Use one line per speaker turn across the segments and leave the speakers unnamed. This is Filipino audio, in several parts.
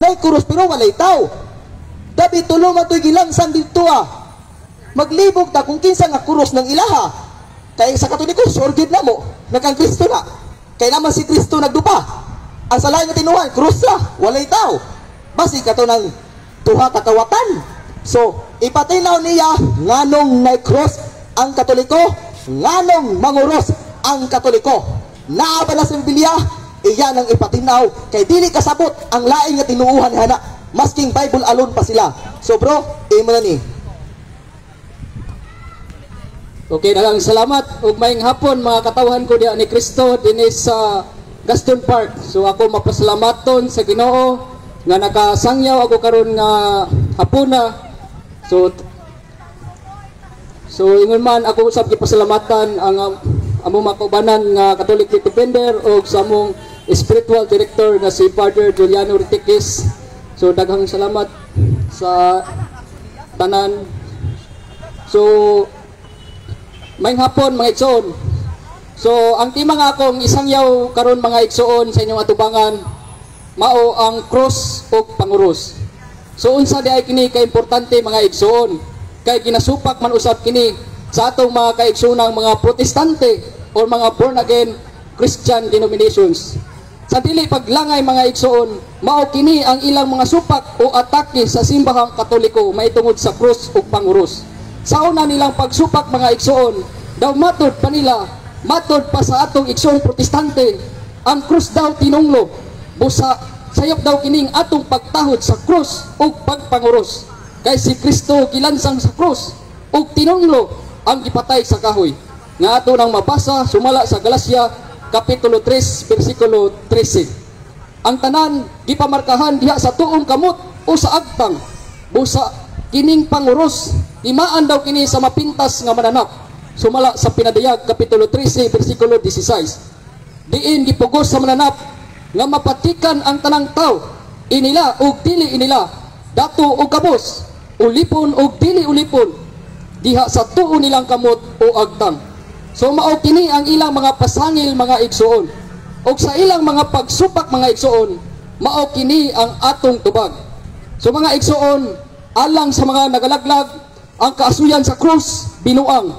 Dahil krus pero walay tao. Dabi tulo matoy gilangsan dito Maglibog ta kung kinsa nga krus ng ilaha. Kaya sa Katoliko, surgid na mo. Nagkang Kristo na. Kaya naman si Kristo nagdupa. Ang salain nga tinuhan, krus na. Walay tao. Basi ka to ng tuha takawatan. So, ipatinaw niya nganong na-cross ang Katoliko, nganong manguros ang Katoliko. Naa ba na sa Biblia? Iyan ang ipatinaw. Kay dili kasabot ang laing nga tinuuhan hana. Masking Bible alone pa sila. So bro, imo na ni.
Okay, daghang salamat ug maayong hapon mga katawhan ko diha ni Kristo dinhi sa Gaston Park. So ako mapasalamaton sa Ginoo nga nakasangyaw ako karon nga hapuna. So ingon man ako usab gipasalamatan ang among makaubanan nga Catholic Defender o sa among spiritual director nga si Father Juliano Ritiquis. So daghang salamat sa tanan. So maayong hapon mga igsoon. So ang tema nga akong isangyaw karon mga igsoon sa inyong atubangan mao ang cross o panguros. So unsa di ay kini ka importante mga igsoon kay ginasupak man usab kini sa atong mga kaigsoonang mga protestante o mga born again Christian denominations. Sa dili paglangay mga igsoon, mao kini ang ilang mga supak o atake sa simbahang Katoliko maitungod sa krus ug panguros. Sa una nilang pagsupak mga igsoon, daw matod pa nila, matod pa sa atong igsoong protestante, ang krus daw tinunglo. Busa sayop daw kining atong pagtahod sa krus ug pagpanguros. Kay si Kristo gilansang sa krus ug tinunglo ang gipatay sa kahoy. Nga ato nang mabasa sumala sa Galacia Kapitulo 3, versikulo 13. Ang tanan, gipamarkahan diha sa tuong kamot o sa agtang. Busa, kining panguros, imaan daw kini sa mapintas nga mananap. Sumala sa Pinadayag, Kapitulo 13, versikulo 16. Diin gipugos sa mananap, nga mapatikan ang tanang tao, inila o dili inila, dato o kabos, ulipon o dili ulipon, diha sa tuon nilang kamot o agtang. So mao kini ang ilang mga pasangil mga igsoon. O sa ilang mga pagsupak mga igsoon, mao kini ang atong tubag. So mga igsoon, alang sa mga nagalaglag, ang kaasuyan sa krus binuang.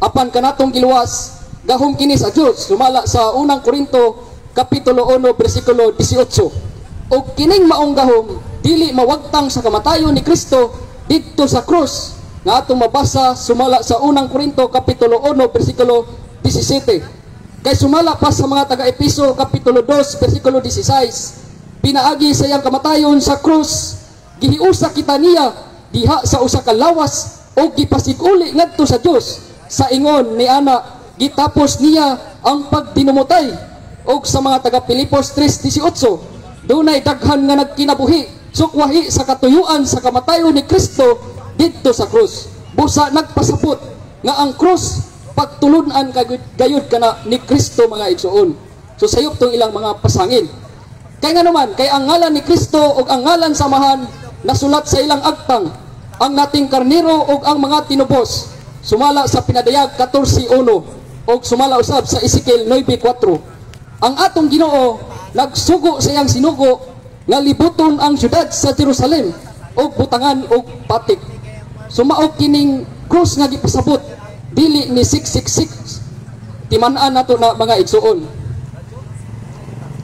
Apan kanatong giluwas, gahom kini sa Dios. Sumala sa unang Korinto Kapitulo 1 versikulo 18. O kining maong gahom dili mawagtang sa kamatayon ni Kristo didto sa krus. Nga atong mabasa sumala sa unang Korinto Kapitulo 1 versikulo 17. Kay sumala pa sa mga taga-Episo Kapitulo 2 versikulo 16. Pinaagi sa iyang kamatayon sa krus, gihiusa kita niya diha sa usa ka lawas o gipasiguli ngadto sa Dios. Sa ingon ni ana gitapos niya ang pagdinumutay. O sa mga taga-Pilipos 3:18, dunay daghan nga nagkinabuhi sukwahi sa katuyuan sa kamatayon ni Kristo didto sa krus. Busa nagpasabot nga ang krus pagtulunan gayud kana ni Kristo mga igsoon. So sayop tong ilang mga pasangil. Kay nga naman kay ang ngalan ni Kristo ug ang ngalan samahan nasulat sa ilang agtang, ang nating karnero ug ang mga tinubos. Sumala sa Pinadayag 14:1 ug sumala usab sa Ezekiel 9:4. Ang atong Ginoo nagsugo sa iyang sinugo nga libuton ang syudad sa Jerusalem ug butangan ug patik. Sumaog kining krus nga gipasabot dili ni 666 timan-an nato na mga igsoon.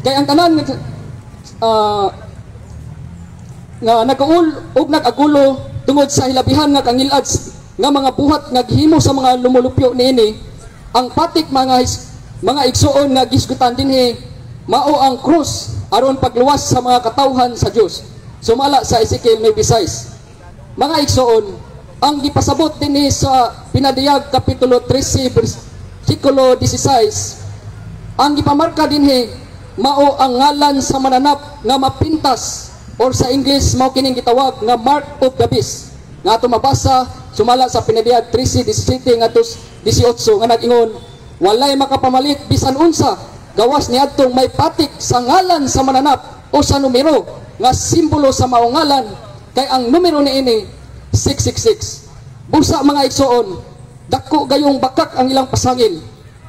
Kay ang tanan nga nagaul ug nagagulo tungod sa hilabihan nga kangilad nga mga buhat nga gihimo sa mga lumulupyo niini, ang patik mga igsoon nga gisgutan dinhi mao ang krus aron pagluwas sa mga katawhan sa Dios. Sumala sa Ezekiel 9:6. Mga igsoon, ang gipasabot dinhi sa Pinadayag Kapitulo 13 versikulo 16, ang gipamarka dinhi mao ang ngalan sa mananap nga mapintas or sa English mao kining gitawag nga mark of the beast. Nga ato mabasa sumala sa Pinadayag 13:17 ngadto 18 nga nag-ingon, walay makapamalit bisan unsa gawas niadtong may patik sa ngalan sa mananap o sa numero nga simbolo sa maong ngalan, kay ang numero niini 666. Busa mga igsoon, dako gayong bakak ang ilang pasangil.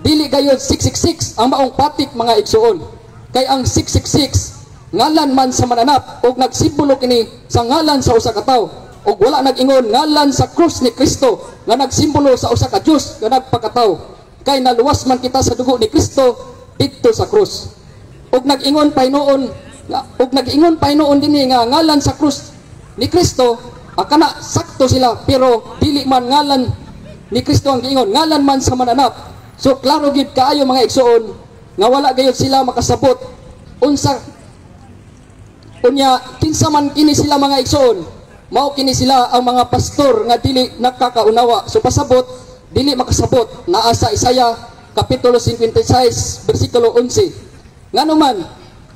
Dili gayon 666 ang maong patik mga igsoon. Kay ang 666 ngalan man sa mananap ug nagsimbolo kini sa ngalan sa usa ka tawo ug wala nag-ingon ngalan sa krus ni Kristo nga nagsimbolo sa usa ka Dios nga nagpakatawo kay naluwas man kita sa dugo ni Kristo didto sa krus ug nag-ingon pahinoon dinhi nga ngalan sa krus ni Kristo akana sakto sila pero dili man ngalan ni Kristo ang giingon ngalan man sa mananap. So klaro gid kaayo mga igsoon nga wala gayud sila makasabot unsa unya kinsa man kini sila mga igsoon mao kini sila ang mga pastor nga dili nakakaunawa. So pasabot dili makasabot naa sa Isaya kapitulo 56 bersikulo 11 nganuman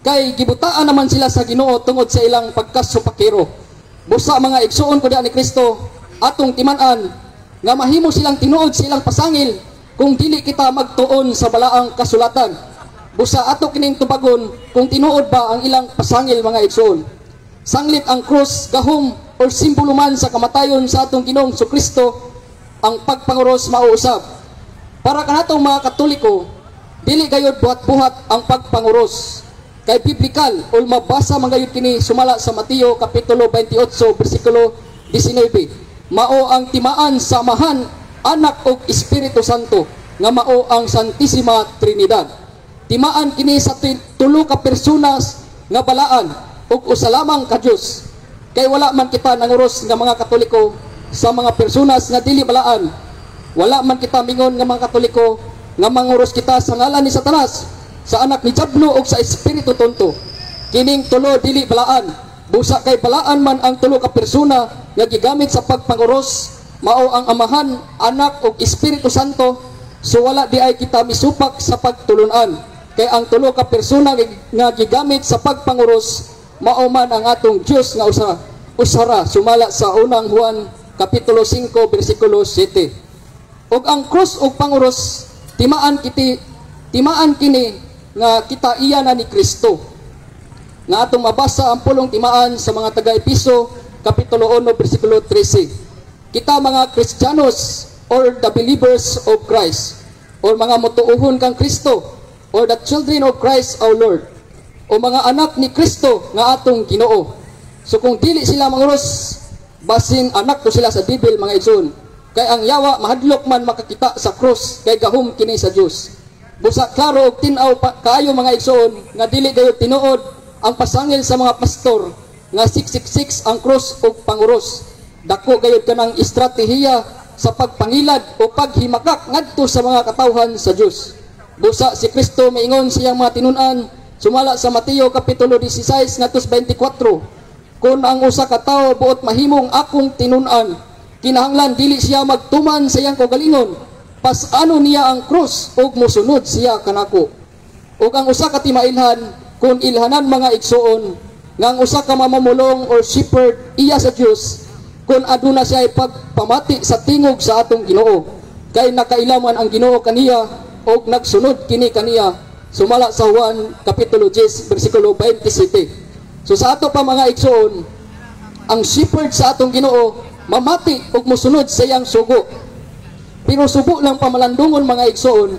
kay gibutaan naman sila sa Ginoo tungod sa ilang pagkasupakero. Busa mga igsoon ko ni Kristo atong timan-an nga mahimo silang tinuod sa ilang pasangil kung dili kita magtuon sa balaang kasulatan. Busa ato kining tubagon kung tinuod ba ang ilang pasangil mga igsoon. Sanglit ang krus gahom or simbolo man sa kamatayon sa atong Ginoong Kristo ang pagpanguros mauusab. Para kanatong mga Katoliko dili gayud buhat-buhat ang pagpanguros. Kay biblikal o mabasa man gayud kini sumala sa Mateo kapitulo 28 bersikulo 19. Mao ang timaan sa Amahan, Anak ug Espiritu Santo nga mao ang Santissima Trinidad. Timaan kini sa tulo ka personas nga balaan ug usa lamang ka Dios. Kay wala man kita nanguros nga mga Katoliko sa mga personas nga dili balaan. Wala man kita mingon nga mga Katoliko nga manguros kita sa ngalan ni Satanas, sa anak ni Diablo ug sa Espiritu Tonto. Kining tulo dili balaan. Busa kay balaan man ang tulo ka persona nga gigamit sa pagpanguros mao ang Amahan, Anak ug Espiritu Santo. So wala di ay kita misupak sa pagtulunan kay ang tulo ka persona nga gigamit sa pagpanguros mao man ang atong Dios nga usara sumala sa unang Juan kapitulo 5 bersikulo 7. Ug ang krus ug panguros timaan kini nga kita iya na ni Kristo. Nga atong mabasa ang pulong timaan sa mga taga-Episo kapitulo 1 bersikulo 13. Kita mga Kristiyanos or the believers of Christ or mga motuuhon kang Kristo or the children of Christ our Lord o mga anak ni Kristo nga atong Ginoo. So kung dili sila manguros basin anak to sila sa Bibil mga igsoon. Kay ang yawa mahadlok man makakita sa krus kay gahom kini sa Dios. Busa klaro og tin-aw kaayo mga igsoon nga dili gayud tinuod ang pasangil sa mga pastor nga 666 ang krus o panguros. Dako gayud kanang estratehiya sa pagpangilad o paghimakak ngadto sa mga katawhan sa Dios. Busa si Kristo maingon siyang mga tinun-an sumala sa Mateo kapitulo 16 ngadto 24. Kung ang usa ka tawo buot mahimong akong tinun-an, kinahanglan dili siya magtuman sa iyang kaugalingon, pas-ano niya ang krus ug mosunod siya kanako. Ug ang usa ka timailhan kung ilhanan mga igsoon nga ang usa ka mamamulong or shepherd iya sa Dios kung aduna siya pagpamati sa tingog sa atong Ginoo kay nakailaman ang Ginoo kaniya og nagsunod kini kaniya sumala sa Juan kapitulo 10 bersikulo 27. So sa ato pa mga igsoon ang shepherd sa atong Ginoo mamati og mosunod sa iyang sugo. Pero subo lang pamalandungon mga igsoon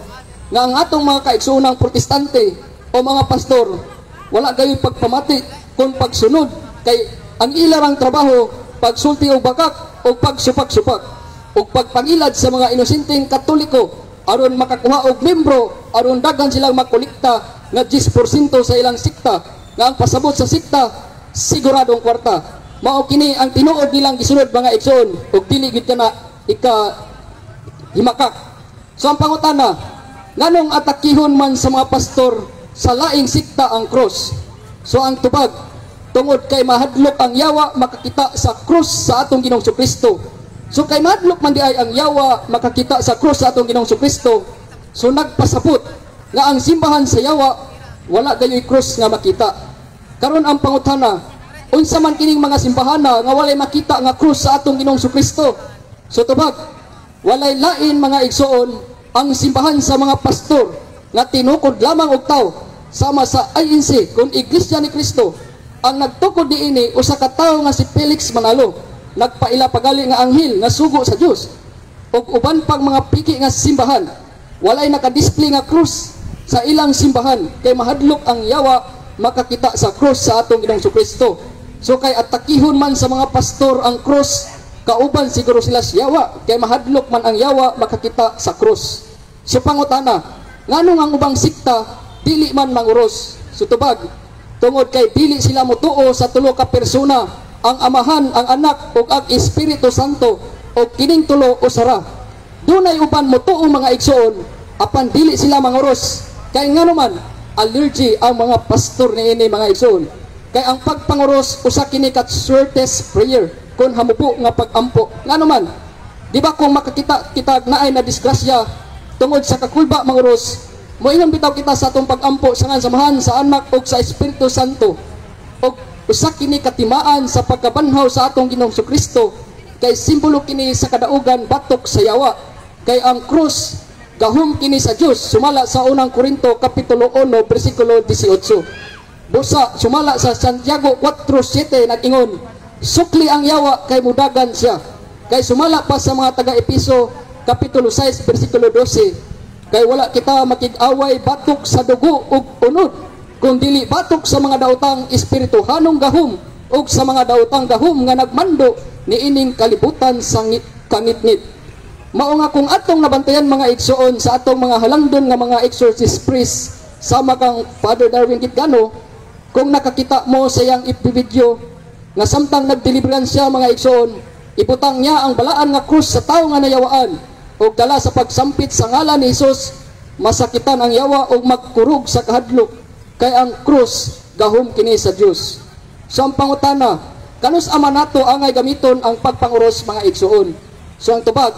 nga ang atong mga kaigsoonang protestante o mga pastor wala gayud pagpamati kung pagsunod kay ang ilarang trabaho pagsulti og bakak o pagsupak-supak o pagpangilad sa mga inosenteng Katoliko aron makakuha og membro aron daghan silang makolekta nga 10% sa ilang sikta nga ang pasabot sa sikta siguradong kwarta. Mao kini ang tinuod nilang gisunod mga igsoon ug dili gid kana himakak. So ang pangutana nganong atakihon man sa mga pastor sa laing sikta ang cross. So ang tubag tungod kay mahadlok ang yawa makakita sa cross sa atong Ginoong Kristo. So kay mahadlok man di ay ang yawa makakita sa cross sa atong Ginoong Kristo. So nagpasabot nga ang simbahan sa yawa wala gayoy cross nga makita. Karon ang pangutana, unsa man kining mga simbahana nga walay makita nga cross sa atong Ginoong Kristo? So tubag, walay lain mga igsoon ang simbahan sa mga pastor nga tinukod lamang og tao sama sa INC kung Iglesia ni Cristo. Ang nagtukod diini usa ka tawo nga si Felix Manalo, nagpaila pagali nga anghel nga sugo sa Dios ug uban pang mga piki nga simbahan walay nakadisplay nga krus sa ilang simbahan kay mahadlok ang yawa makakita sa cross sa atong Ginoong Kristo. So kay atakihon man sa mga pastor ang cross, kauban siguro sila sa yawa, kay mahadlok man ang yawa makakita sa cross. So pangutana, nganong ang ubang sikta dili man manguros? So tubag, tungod kay dili sila motuo sa tulo ka persona, ang Amahan, ang Anak ug ang Espiritu Santo, o kining tulo usara. Dunay uban motuo mga igsoon, apan dili sila manguros. Kay ngano man allergy ang mga pastor niini mga igsoon. Kay ang pagpanguros usa kini ka shortest prayer kun hamupo nga pagampo. Ngano man, di ba kung makakita kita naay na disgrasya tungod sa kakulba manguros, moingon bitaw kita sa atong pagampo sa Samahan, sa Anak ug sa Espiritu Santo. Og usa kini katimaan sa pagkabanhaw sa atong Ginoong Kristo, kay simbolo kini sa kadaugan batok sa yawa. Kay ang krus gahom kini sa Dios, sumala sa unang Korinto kapitulo 1 bersikulo 18. Busa sumala sa Santiago 4:7 nag-ingon, sukli ang yawa kay mudagan siya. Kay sumala pa sa mga taga-Episo kapitulo 6 bersikulo 12, kay wala kita makig-away batok sa dugo ug unod, kung dili batok sa mga daotang espirituhanong gahom ug sa mga daotang gahom nga nagmando niining kalibutan sa kangitngit. Mao nga kung atong nabantayan mga igsoon sa atong mga halangdon nga mga exorcist priest sama kang Father Darwin Kitgano, kung nakakita mo sa iyang video nga samtang nagdeliverance siya mga igsoon, ibutang niya ang balaan nga krus sa tao nga nayawaan o dala sa pagsampit sa ngalan ni Jesus, masakitan ang yawa o magkurog sa kahadlok, kay ang krus gahom kini sa Dios. So ang pangutana, kanus ama nato angay gamiton ang pagpanguros mga igsoon? So ang tubag,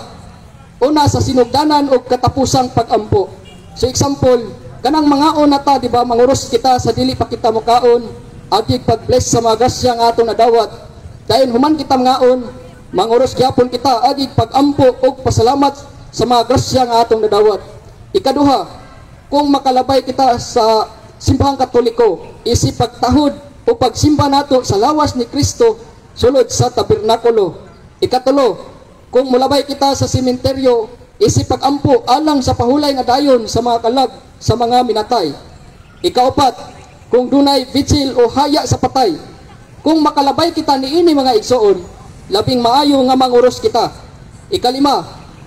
una sa sinugdanan o katapusang pagampo. So example, kanang mga nata, di ba, manguros kita sa dili pa kita mukaon, agig pag-bless sa mga grasya nga atong nadawat. Dahil human kita ngaon, manguros gyapon kita agig pag-ampo o pasalamat sa mga grasya nga atong nadawat. Ikaduha, kung makalabay kita sa simbahang Katoliko, isip pagtahod o pagsimba nato sa lawas ni Kristo sulod sa tabernakulo. Ikatulo, kung mulabay kita sa sementeryo, isip pag-ampo alang sa pahulay nga dayon sa mga kalag sa mga minatay. Ikaapat, kung dunay vigil o haya sa patay, kung makalabay kita niini mga igsoon, labing maayo nga manguros kita. Ikalima,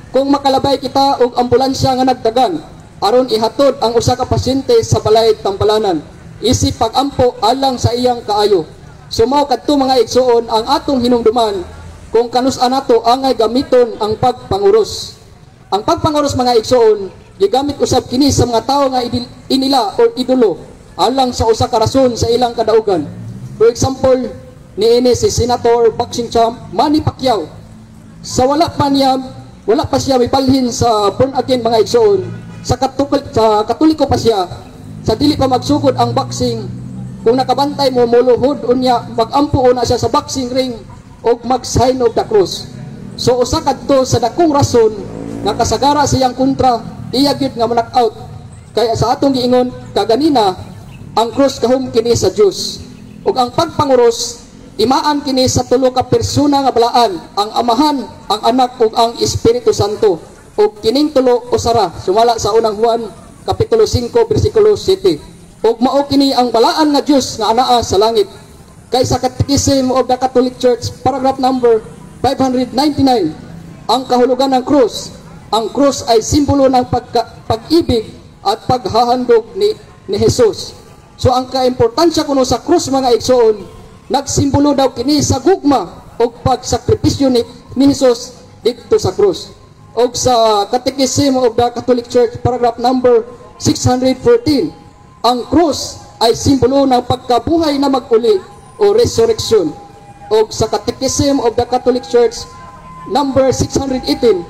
kung makalabay kita og ambulansya nga nagdagan aron ihatod ang usa ka pasyente sa balay tampalanan, isip pag-ampo alang sa iyang kaayo. Sumaw kadto mga igsoon ang atong hinumduman kung kanus-an nato angay gamiton ang pagpanguros. Ang pagpanguros mga igsoon, gigamit usab kini sa mga tawo nga inila o idolo alang sa usa ka rason sa ilang kadaugan. For example, niini si Senator boxing champ Manny Pacquiao. Sa wala pa siya mibalhin sa born again mga igsoon, sa Katoliko pa siya, sa dili pa magsugod ang boxing, kung nakabantay mo muluhod unya magampo na siya sa boxing ring o mag-sign of the cross. So usa kadto sa dakong rason nga kasagara siyang kontra, iya gyud nga ma-knockout. Kaya sa atong giingon kaganina, ang cross gahom kini sa Dios. Ug ang pagpanguros imaan kini sa tulo ka persona nga balaan, ang Amahan, ang Anak ug ang Espiritu Santo. Ug kining tulo usara sumala sa unang Juan kapitulo 5 bersikulo 7. Ug mao kini ang balaan nga Dios nga anaa sa langit. Kay sa Catechism of the Catholic Church paragraph number 599, ang kahulugan ng krus. Ang krus ay simbolo ng pag-ibig at paghahandog ni Jesus. So ang kaimportansya kuno sa krus mga igsoon, nagsimbolo daw kini sa gugma o pagsakripisyo ni Jesus dito sa krus. O sa Catechism of the Catholic Church paragraph number 614, ang krus ay simbolo ng pagkabuhay na mag-uli o resurrection. O sa Catechism of the Catholic Church number 618,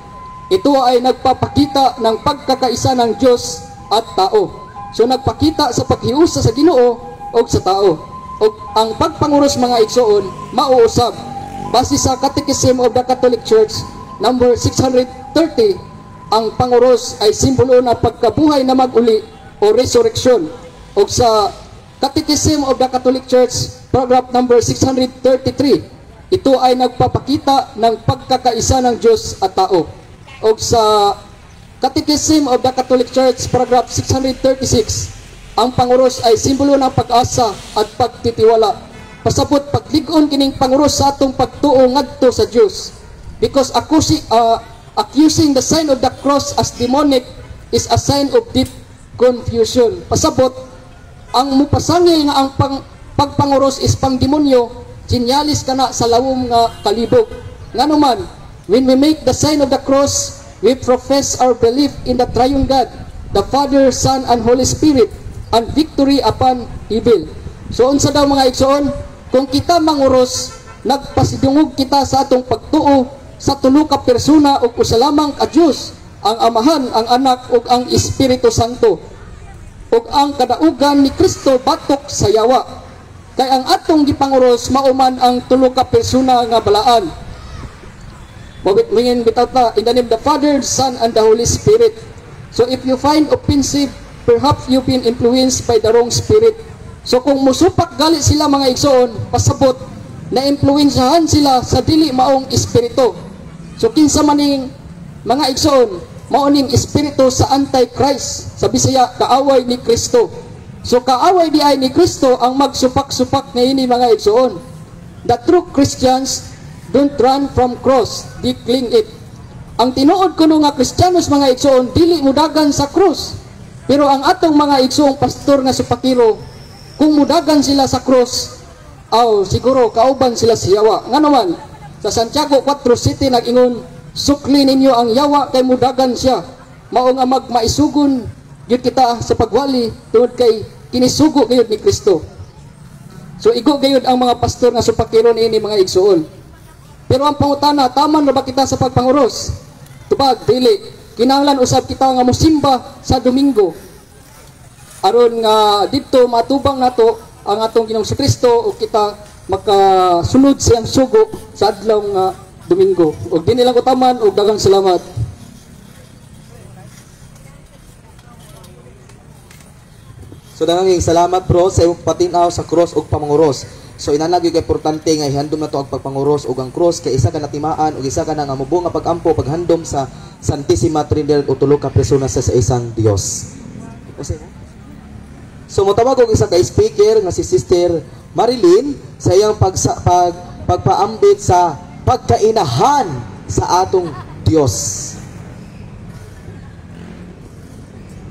ito ay nagpapakita ng pagkakaisa ng Diyos at tao. So nagpakita sa paghiusa sa Ginoo o sa tao. O ang pagpanguros mga igsoon mauusab base sa Catechism of the Catholic Church number 630, ang panguros ay simbolo ng pagkabuhay na mag-uli o resurrection. O sa Catechism of the Catholic Church paragraph number 633, ito ay nagpapakita ng pagkakaisa ng Diyos at tao. O sa Catechism of the Catholic Church paragraph 636, Ang panguros ay simbolo ng pag-asa at pagtitiwala. Pasabot paglig-on kining panguros sa atong pagtuo ngadto sa Dios. Because accusing the sign of the cross as demonic is a sign of deep confusion. Pasabot ang mupasangil nga ang pagpanguros is pangdemonyo, sinyalis kana sa lawom nga kalibog. Nganuman, when we make the sign of the cross, we profess our belief in the triune God, the Father, Son, and Holy Spirit, and victory upon evil. So unsa daw mga igsoon, kung kita manguros, nagpasidungog kita sa atong pagtuo sa tulo ka persona ug usa lamang ka Dios, ang Amahan, ang Anak ug ang Espiritu Santo. Ug ang kadaugan ni Kristo batok sa yawa. Kay ang atong gipanguros mauman ang tulo ka persona nga balaan. Mawit-wingin bitata in the name of the Father, Son, and the Holy Spirit. So if you find offensive, perhaps you've been influenced by the wrong spirit. So kung musupak gali sila mga igsoon, pasabot na impluwensyahan sila sa dili maong espiritu. So kinsa maning mga igsoon, mao ning espiritu sa Antichrist, sa Bisaya kaaway ni Kristo. So kaaway di ay ni Kristo ang magsupak-supak ngayon mga igsoon. The true Christians don't run from cross, they cling it. Ang tinuod kuno nga Kristiyanos mga igsoon, dili mudagan sa krus. Pero ang atong mga igsoong pastor nga supakiro, kung mudagan sila sa krus, siguro kauban sila sa yawa. Nga naman, sa Santiago 4:7 nag-ingon, sukli ninyo ang yawa kay mudagan siya. Mao nga maisugon gyud kita sa pagwali tungod kay kinisugo gayud ni Kristo. So igo gayud ang mga pastor nga supakiro niini mga igsoon. Pero ang pangutana, taman na ba kita sa pagpanguros? Tubag, dili. Kinahanglan usab kita nga musimba sa Domingo. Aron nga dito matubang nato ang atong Ginoong Kristo o kita makasunod siyang sugo sa adlaw nga Domingo. Ug dinhi lang utaman ug daghang salamat.
So daghang salamat bro sa imong patinaw sa cross ug pamanguros. So inanag yung importante nga ihandom na to ang pagpanguros ug ang cross kay isa ka natimaan ug isa ka na nga mubo nga pagampo paghandom sa Santissima Trinidad o tulo ka persona sa isang Dios. So motawag og isa ka speaker nga si Sister Marilyn sa iyang pagpaambit sa pagkainahan sa atong Dios.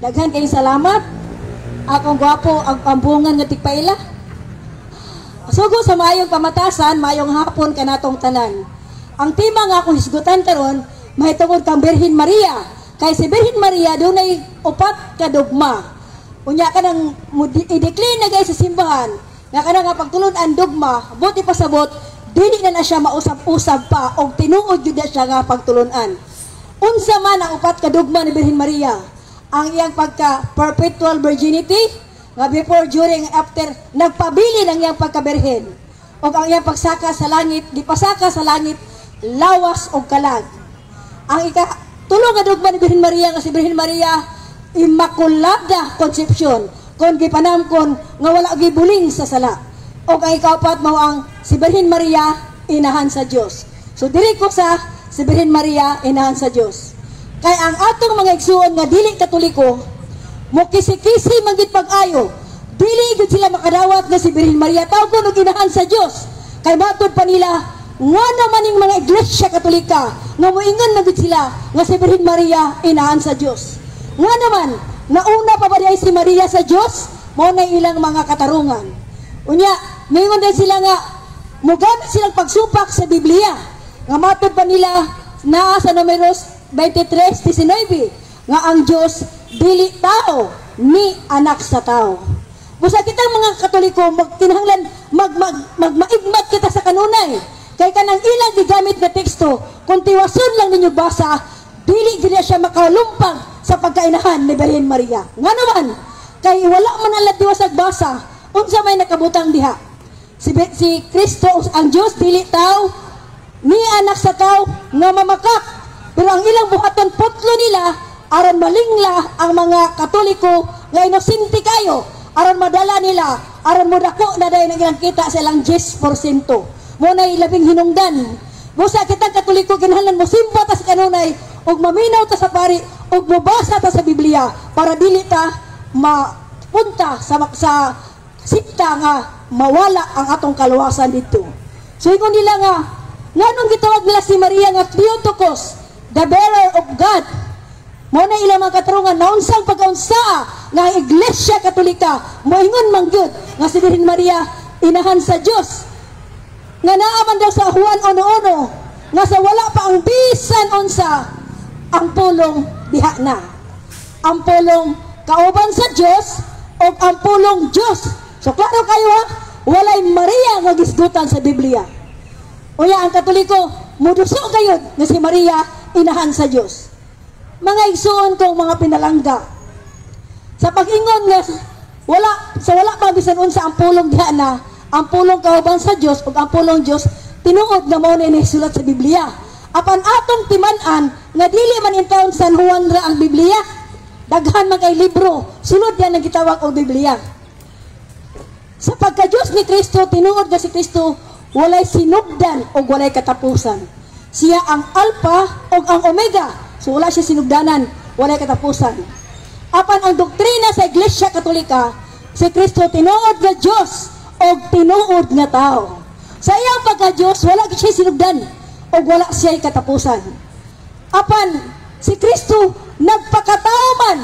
Daghan kayong salamat. Akong gwapo ang pambungan nga tigpaila. Sugo sa mayong pamatasan, mayong hapon kanatong tanan. Ang tema nga akong hisgutan karon mahitungod kang Birhen Maria. Kay si Birhen Maria dunay upat ka dogma. Unya ka nang i-declare na guys sa simbahan. Nga ka nga pagtulon ang dogma, buti pasabot, dili na siya mausap-usap pa o tinuod yun na siya nga pagtulunan. Unsa man ang upat ka dogma ni Birhen Maria? Ang iyang pagka-perpetual virginity, nga before, during, after, nagpabili ng iyang pagka-birhen. O ang iyang pagsaka sa langit, gipasaka sa langit, lawas o kalag. Ang tulong nga dogma ni Birhen Maria, nga si Birhen Maria, Immaculada Conception, kung gipanamkon nga wala gibuling sa sala. O ang ikaapat mao ang si Birhen Maria, inahan sa Dios. So diri ko sa si Birhen Maria, inahan sa Dios. Kay ang atong mga igsuon nga dili katoliko, mo kisi-kisi manggid pag-ayo, dili gud sila makadawat nga si Birhen Maria tawgon og inahan sa Dios. Kay matod pa nila nga naman ning mga iglesia katolika nga moingon na gud sila nga si Birhen Maria inahan sa Dios. Nga naman nauna pa ba diay si Maria sa Dios, mao na ilang mga katarungan. Unya, moingon din sila nga mogamit silang pagsupak sa Biblia. Nga matod pa nila naa sa Numeros 23:19 nga ang Dios dili tao ni anak sa tao. Busa kitang mga Katoliko magkinahanglan magmaigmat kita sa kanunay. Kay kanang ilang gigamit nga teksto, kung tiwason lang ninyo basa, dili gid siya makalumpag sa pagkainahan ni Birhen Maria. Nga naman, kay wala man ang tiwasag basa, unsa may nakabutang diha. Si Kristo ang Dios dili tao ni anak sa tao nga mamakak. Pero ang ilang buhaton putlo nila aron malingla ang mga Katoliko nga inosente kayo, aron madala nila, aron modako na dahil nang ilang kita sa ilang 10%. Muna labing hinungdan. Busa kitang Katoliko kinahanglan mo simba ta sa kanunay ug maminaw ta sa pari ug mobasa ta sa Biblia para dili ta punta sa sikta nga mawala ang atong kaluwasan dito. So ingon nila nga nganong gitawag nila si Maria nga Theotokos, the bearer of God. Mo na ilang mga katarungan naunsang pagkaunsa nga ang Iglesia Katolika moingon man gyud nga si Birhen Maria inahan sa Dios. Nga naaman daw sa Juan 1:1 nga sa wala pa ang bisan unsa ang pulong diha na. Ang pulong kauban sa Dios o ang pulong Dios. So klaro kayo ha, walay Maria nga gisgutan sa Biblia. Unya ang Katoliko muduso kayo nga si Maria inahan sa Dios. Mga igsuon kong mga pinalangga. Sa pag-ingon nga wala pa bisan unsa ang pulong diha na, ang pulong kauban sa Dios ug ang pulong Dios tinuod na mao ni sulat sa Biblia. Apan atong timan-an nga dili man intawon San Juan ra ang Biblia. Daghan man kay libro, sulod yan ang gitawag og Biblia. Sa pagka-Diyos ni Kristo, tinuod nga si Kristo, walay sinugdan o walay katapusan. Siya ang Alpha o ang Omega. So wala siya sinugdanan, walay katapusan. Apan ang doktrina sa Iglesia Katolika, si Kristo tinuod nga Diyos o tinuod nga tao. Sa iyang pagka-Diyos, wala siya sinugdan o wala siya katapusan. Apan si Kristo nagpakatao man,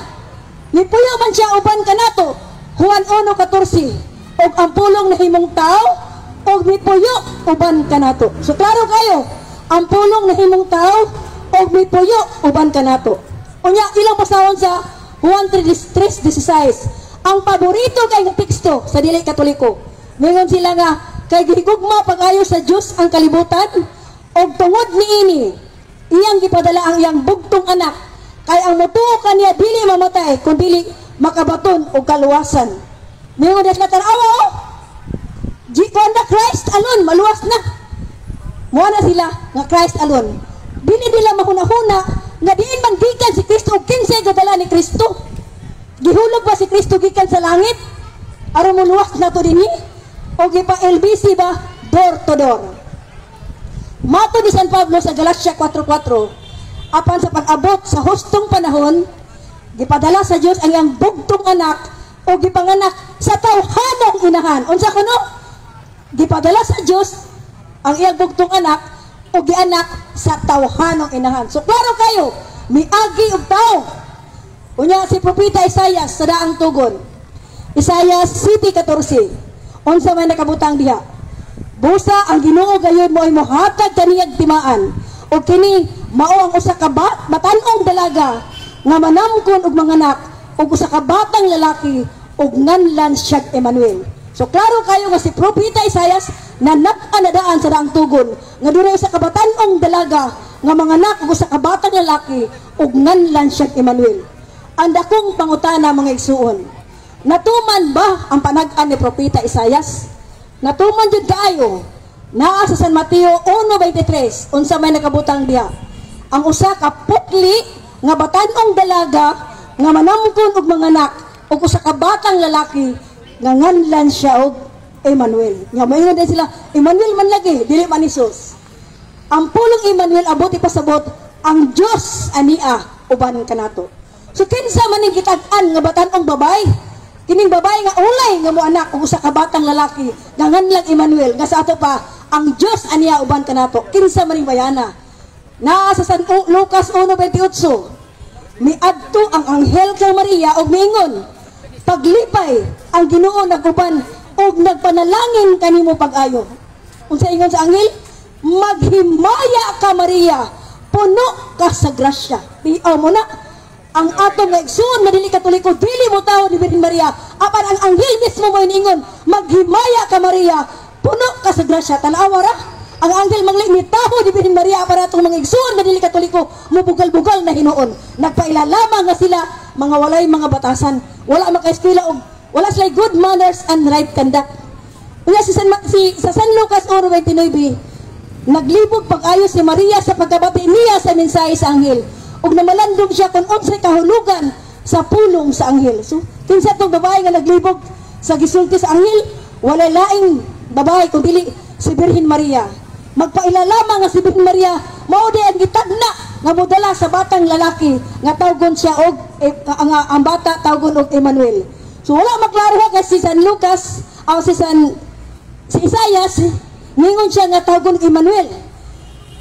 nipuyo man siya uban kanato, Juan 1:14. Og ang pulong na himong tao og mipuyo uban kanato. So klaro kayo, ang pulong na himong tao og mipuyo uban kanato. Unya ilang pasawon sa Juan 3:16. Ang paborito kay nga teksto sa dili Katoliko. Mingon sila nga kay gihigugma pag-ayo sa Dios ang kalibutan og tungod niini iyang gipadala ang iyang bugtong anak kay ang motuo kaniya dili mamatay kundi makabaton og kaluwasan. Mingon das natanawa oh. Kuanda Christ alone maluwas na. Mo na sila nga Christ alone. Dili nila mahuna-huna nga diin man gikan si Kristo og kinsay gadala ni Kristo. Gihulog ba si Kristo gikan sa langit? Aron muluwas na to dinhi o gipa LBC ba door to door. Mato ni San Pablo sa Galatia 4:4, apan sa pag-abot sa hustong panahon, gipadala sa Dios ang iyang bugtong anak o gipanganak sa tawhanong inahan. Unsa kuno? Gipadala sa Dios ang iyang bugtong anak o gianak sa tawhanong inahan. So klaro kayo, miagi og tao. Unya si propeta Isaias sa daang tugon. Isaias 7:14. Unsa man nakabutang diha? Busa ang Ginoo gayon mo ay mohatag kaniyang timaan. O kini mao ang usa ka batan-ong dalaga nga manamkon og manganak og usa ka batang lalaki og nganlan siya Emmanuel. So klaro kayo nga si propeta Isaias nanap-anadaan sa daang tugon nga dunay usa ka batan-ong dalaga nga manganak og usa ka batang lalaki og nganlan siya Emmanuel. Ang dakong pangutana mga igsuon, natuman ba ang panag-an ni propeta Isaias? Natuman jud kaayo. Naa sa San Mateo 1:23 unsa may nakabutang diha. Ang usa ka putli nga batan-ong dalaga nga manamkon og manganak og usa ka batang lalaki nga nganlan siya og Emmanuel. Nga mayon din sila Emmanuel man lagi dili man Hesus. Ang pulong Emmanuel abot ipasabot ang Dios ania uban kanato. So kinsa man ning kitag-an nga batan-ong babay? Kining babae nga ulay nga mo anak og usa ka batang lalaki nga nganlang Emmanuel nga sa ato pa ang Dios ania uban kanato. Kinsa man ning bayana? Naa sa San Lucas 1:28. Miadto ang anghel kay Maria og miingon, paglipay ang Ginoo naguban og nagpanalangin kanimo pag-ayo. Unsa ingon sa anghel? Maghimaya ka Maria, puno ka sa grasya. Tiaw mo na ang atong nga igsoon madili Katoliko dili mo tao ni Birhen Maria. Apan ang anghel mismo mo iningon, maghimaya ka Maria, puno ka sa grasya. Tanawa ra ang anghel mangli ni taho ni Birhen Maria para atong mga igsoon madili Katoliko mubugal-bugal na hinuon. Nagpailalama nga sila mga walay mga batasan, wala maka-eskwela og wala sila good manners and right conduct. Unya sa San Lucas 1:29, naglibog pag-ayo si Maria sa pagkabati niya sa mensahe sa anghel. Og namalandong siya kung unsay kahulugan sa pulong sa anghel. So, kinsa tong babae nga naglibog sa gisulti sa anghel? Wala laing babae kung dili si Birhen Maria. Magpailalama nga si Birhen Maria mao di ang gitagna nga modala sa batang lalaki nga tawgon siya og ang bata tawgon og Emmanuel. So wala maklaro ha kasi si San Lucas o si Isaias mingon siya nga tawgon kay Emmanuel.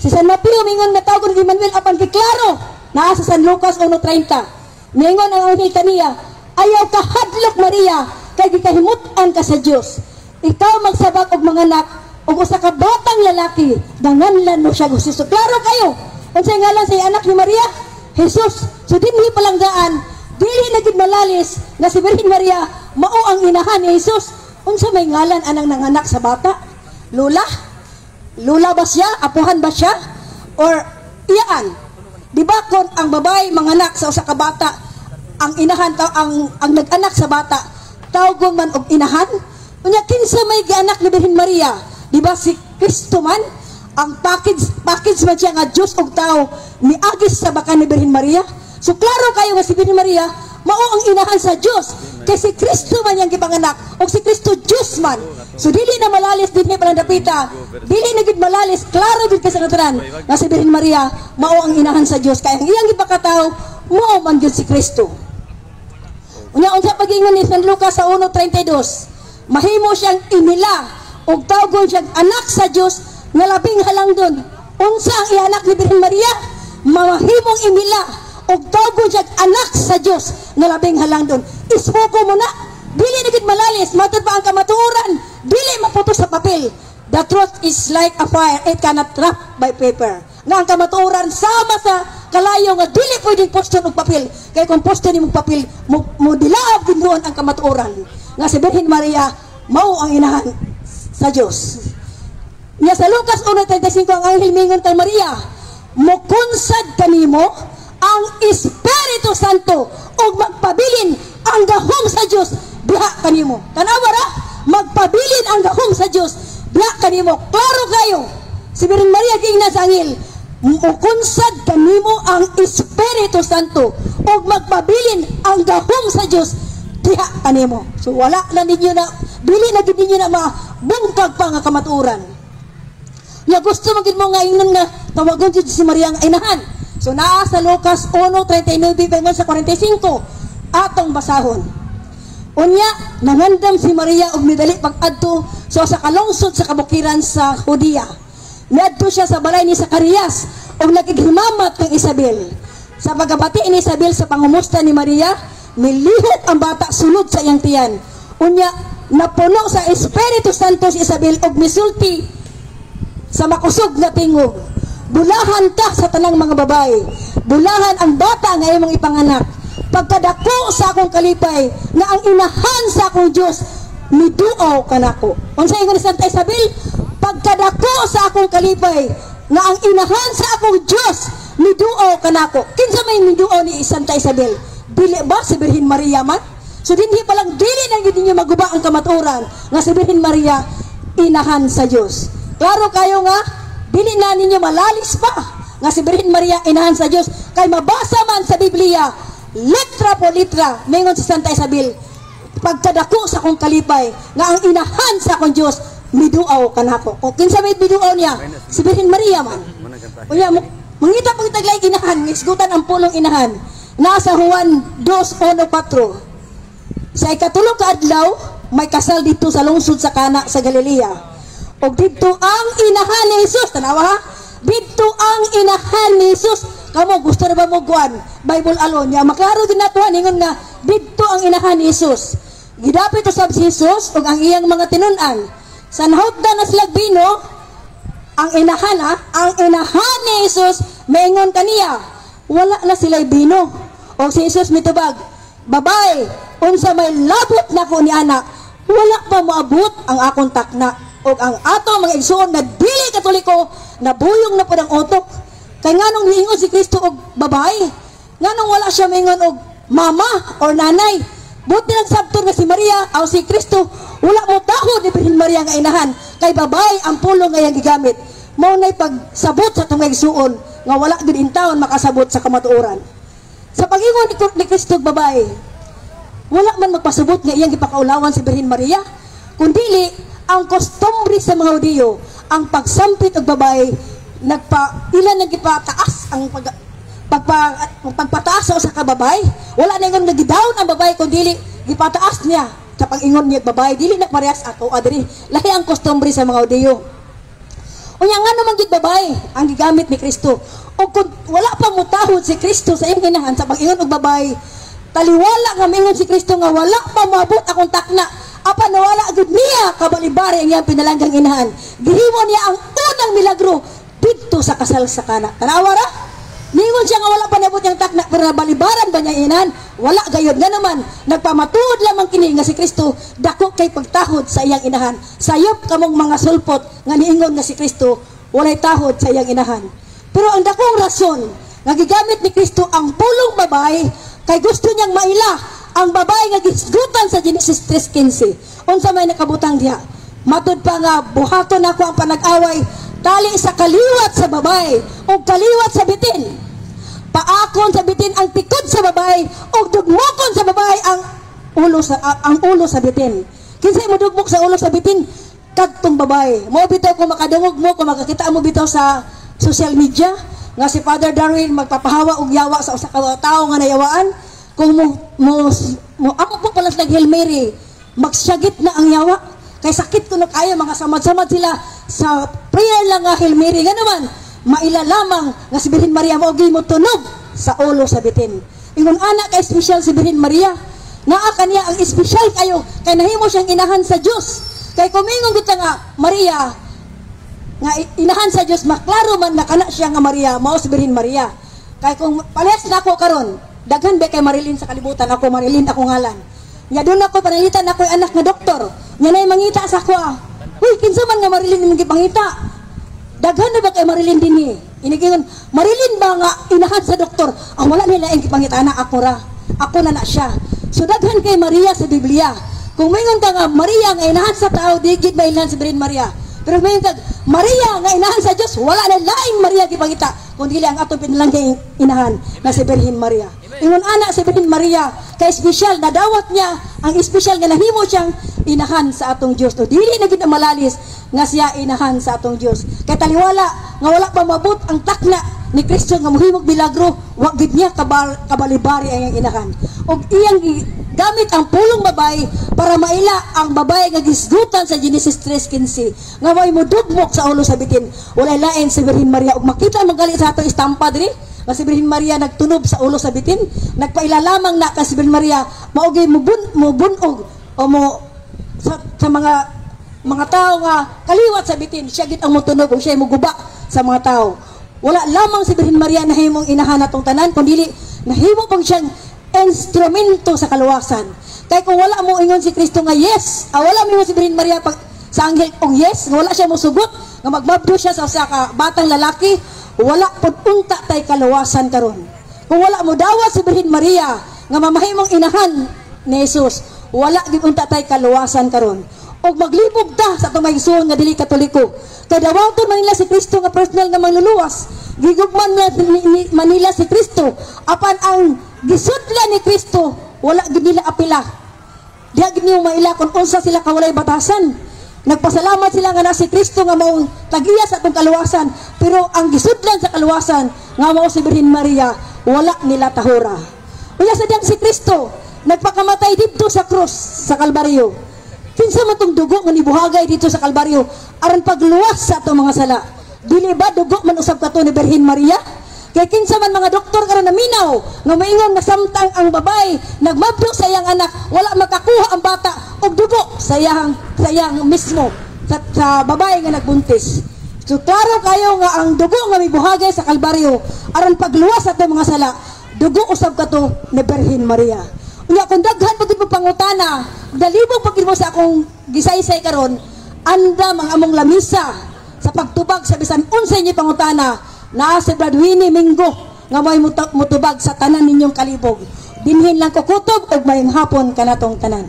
Si San Mateo mingon nga tawgon kay Emmanuel apan kay klaro naa sa San Lucas 1:30. Mingon ang anghel kaniya, ayaw ka hadlok Maria kay gikahimutan ka sa Dios. Ikaw magsabak og manganak og usa ka batang lalaki danganlan mo siya Jesus. So, klaro kayo. Unsay ngalan sa anak ni Maria? Jesus. So dinhi palanggaan, dili na gid malalis nga si Birhen Maria mao ang inahan ni Jesus. Unsa may ngalan anang nanganak sa bata? Lula? Lula ba siya? Apuhan ba siya? Or iyaan? Di ba kung ang babae manganak sa usa ka bata, ang inahan ang nag-anak sa bata, tawgon man og inahan? Unya kinsa may gianak ni Birhen Maria? Di ba si Kristo man? Ang package man siya nga Diyos og tao miagis sa baka ni Birhen Maria. So klaro kayo nga si Birhen Maria mao ang inahan sa Diyos. Kay si Kristo man yang gipanganak og si Kristo Diyos man. So dili na malalis dinhi palang dapita. Dili na gid malalis, klaro gid sa katanan nga si Birhen Maria mao ang inahan sa Diyos kay ang iyang gipakatawo mao man gyud si Kristo. Unya unsa pagingon ni San Lucas sa 1:32, mahimo siyang inila og tawgon siyang anak sa Diyos nga labing halangdon. Unsa ang ianak ni Birhen Maria? Mahimong inila og tawgon siyang anak sa Diyos nga labing halangdon. Isfoko mo na, dili na gid malalis, matod pa ang kamatuoran, dili maputos sa papel. The truth is like a fire, it cannot trap by paper. Nga ang kamatuoran sama sa kalayo nga dili pwedeng poston og papel. Kay kung poston nimong papel, mo dilaab din doon ang kamatuoran. Nga si Birhen Maria mao ang inahan sa Diyos. Nya sa Lucas 1:35 ang anghel mingon kay Maria, mukunsad kanimo ang Espiritu Santo ug magpabilin ang gahom sa Dios diha kanimo. Tanawa ra, magpabilin ang gahom sa Dios diha kanimo. Klaro kayo. Si Birhen Maria giingna sa anghel, mukunsad kanimo ang Espiritu Santo ug magpabilin ang gahom sa Dios diha kanimo. So wala na ninyo na, dili na gid ninyo na mabungkag pa nga kamatuoran. Nga gusto magid mo nga ingnon nga tawagon si Maria ang inahan. So naa sa Lucas 1:39 hanggang sa 45 atong basahon. Unya nangandam si Maria og midali pag-adto sa kalungsod sa kabukiran sa Judea. Miadto siya sa balay ni Zacarias og nagighimamat kang Isabel. Sa pagabati ni Isabel sa pangumusta ni Maria, milihok ang bata sulod sa iyang tiyan. Unya napuno sa Espiritu Santo si Isabel og misulti sa makusog na tingog. Bulahan ka sa tanang mga babae. Bulahan ang bata nga imong ipanganak. Pagkadako sa akong kalipay nga ang inahan sa akong Dios miduaw kanako. Unsa ingon ni Santa Isabel? Pagkadako sa akong kalipay nga ang inahan sa akong Dios miduaw kanako. Kinsa may miduaw ni Santa Isabel? Dili ba si Birhen Maria man? So dinhi pa lang dili na gid ninyo maguba ang kamatuoran nga si Birhen Maria inahan sa Dios. Klaro kayo nga, dili na ninyo malalis pa nga si Birhen Maria inahan sa Diyos. Kay mabasa man sa Biblia, letra po letra, mingon si Santa Isabel, pagkadako sa akong kalipay, nga ang inahan sa akong Diyos, miduaw kanako. O kinsa may miduaw niya? Si Birhen Maria man. Unya, mangita pag taglay inahan, isgutan ang pulong inahan. Nasa Juan 2:1-4. Sa ikatulong kaadlaw, may kasal dito sa lungsod sa Kana sa Galilea. O dito ang inahan ni Jesus. Tanawa ha? Dito ang inahan ni Jesus. Kamu gusto na ba mo guan? Bible alone niya. Maklaro din nato ningon nga dito ang inahan ni Jesus. Gidapit usab si Jesus ug ang iyang mga tinunan. Sa nahutdan na sila bino, ang inahan ha? Ang inahan ni Jesus maingon kaniya, wala na sila bino. O si Jesus mitubag, babae, unsa may labot na ko ni anak, wala pa moabot ang akong takna. O ang ato mga igsoon na dili katoliko nabuyong na po ng utok. Kay nganong miingon si Kristo og babae, nganong wala siya miingon og mama or nanay. Buti lang sabtor nga si Maria o si Kristo wala mo tahod ni Birhen Maria nga inahan, kay babae ang pulong nga iyang gigamit. Mao nay pagsabot sa tong igsoon nga wala gid intawon makasabot sa kamatuoran. Sa pagingon ni Kristo og babae, wala man magpasabot nga iyang gipakaulawan si Birhen Maria, kundili ang kostumbre sa mga Hudiyo, ang pagsampit og babae, ilan nagipataas ang pagpataas sa usa ka babae. Wala na yung nagidown ang babae, kundi gipataas niya sa pag-ingon niya babae dili na parehas ako adiri lahi ang customary sa mga audio. Unya nga naman gid babae ang gigamit ni Kristo. O kung wala pa mutahod si Kristo sa iyong inahan sa pag-ingon og babae, taliwala nga mingon si Kristo nga wala pa maabot akong takna. Apa nawala gud niya kabalibari ang iyang pinalanggang inahan. Gihimo niya ang unang milagro dito sa kasal sa Kana. Tanawa ra? Ningon siya nga wala pa nabot niyang takna pero balibaran ba niya inahan? Wala gayud nga naman. Nagpamatuod lamang kini nga si Kristo dako kay pagtahod sa iyang inahan. Sayop kamong mga sulpot nga niingon nga si Kristo walay tahod sa iyang inahan. Pero ang dakong rason nga gigamit ni Kristo ang pulong babae kay gusto niyang maila ang babae nga gisgutan sa Genesis 3:15. Unsa may nakabutang diha? Matud pa nga buhaton ako ang panag-away tali sa kaliwat sa babae o kaliwat sa bitin. Paakon sa bitin ang tikod sa babae o dugmokon sa babae ang ulo sa bitin. Kinsay mo dugmok sa ulo sa bitin? Kadtong babae. Mo bitaw kung makadungog mo, kung makakita mo bitaw sa social media nga si Father Darwin magpapahawa og yawa sa usa ka tawo nga nayawaan. Kung mo ako po pala sa Hail Mary, magsyagit na ang yawa. Kay sakit ko na kayo, mga samad-samad sila sa prayer lang nga Hail Mary. Nga naman, maila lamang nga si Birhen Maria maugay mo tunog sa ulo sa bitin. Ingon anak kay special si Birhen Maria. Naa kaniya ang special kayo, kay nahimo siyang inahan sa Dios. Kay kumingon kita nga, Maria, nga inahan sa Dios, maklaro man na kana siya nga Maria, mao si Birhen Maria. Kay kung palihas na ako karon, daghan ba kay Marilyn sa kalibutan, ako Marilyn ako ngalan. Nya doon ako panalitan ako anak nga doktor. Nya nay mangita sa ako. Uy, kinsa man nga Marilyn imong gipangita? Daghan na ba kay Marilyn dinhi? Inigingon, Marilyn ba nga inahan sa doktor? Ang wala nila ang gipangita na ako ra. Ako na siya. So daghan kay Maria sa Biblia. Kung mayon ka nga Maria nga inahan sa tao, digid ba inahan si Birhen Maria? Pero mayon ka Maria nga inahan sa Dios, wala na laing Maria gipangita kundi ang atong pinalanggang inahan na si Birhen Maria. Ingon anak si Birhen Maria kay special nadawat niya ang special nga nahimo siyang inahan sa atong Dios. O dili na gid malalis nga siya inahan sa atong Dios. Kay taliwala nga wala pa mabot ang takna ni Kristo nga mohimog milagro, wa gid niya kabalibari ang iyang inahan. Og iyang gamit ang pulong babae para maila ang babae nga gisgutan sa Genesis 3:15 nga way modugmok sa ulo sa bitin. Walay lain si Birhen Maria og makita magali sa atong istampa diri nga si Birhen Maria nagtunob sa ulo sa bitin, nagpaila lamang na ka si Birhen Maria maugay mubunog o mo sa mga tao nga kaliwat sa bitin, siya gid ang motunog o siya muguba sa mga tao. Wala lamang si Birhen Maria nahimong inahan atong tanan kundi nahimo pang siyang instrumento sa kaluwasan. Kay kung wala mo ingon si Kristo nga yes, wala mo si Birhen Maria pag sa anghel og yes, wala siya mosugot nga magbabdo siya sa usa ka batang lalaki, wala pud unta tay kaluwasan karon. Kung wala mo dawat si Birhen Maria nga mamahimong inahan ni Jesus, wala gid unta tay kaluwasan karon. Og maglibog ta sa atong maigsoon nga dili Katoliko. Kay dawaton man nila si Kristo nga personal nga manluluwas. Gigugman Manila si Kristo apan ang gisudlan ni Kristo wala gid nila apila. Diha gid niyo maila kung unsa sila kawalay batasan. Nagpasalamat sila nga na si Kristo nga maong tagiya sa atong kaluwasan, pero ang gisudlan sa kaluwasan nga mao si Birhen Maria wala nila tahura. Unya sa diyang si Kristo nagpakamatay dito sa krus sa Kalbaryo. Kinsa man tong dugo nga nibuhagay dito sa Kalbaryo aron pagluwas sa atong mga sala. Dili ba dugo man usab kato ni Birhen Maria? Kay kinsa man mga doktor karon naminaw nga maingon nga samtang ang babae nagmabdo sa iyang anak, wala makakuha ang bata og dugo sa iyang mismo sa babae nga nagbuntis. So klaro kayo nga ang dugo nga mibuhagay sa Kalbaryo aron pagluwas sa atong mga sala, dugo usab kato ni Birhen Maria. Unya kung daghan pagid mo pangutana, dalibog pagid mo sa akong gisaysay karon, anda mga among lamisa sa pagtubag sa bisan unsay ni pangutana naa si Brad Winnie Mingo nga may mutubag sa tanan ninyong kalibog. Dinhin lang ko kutob og mayong hapon kanatong tanan.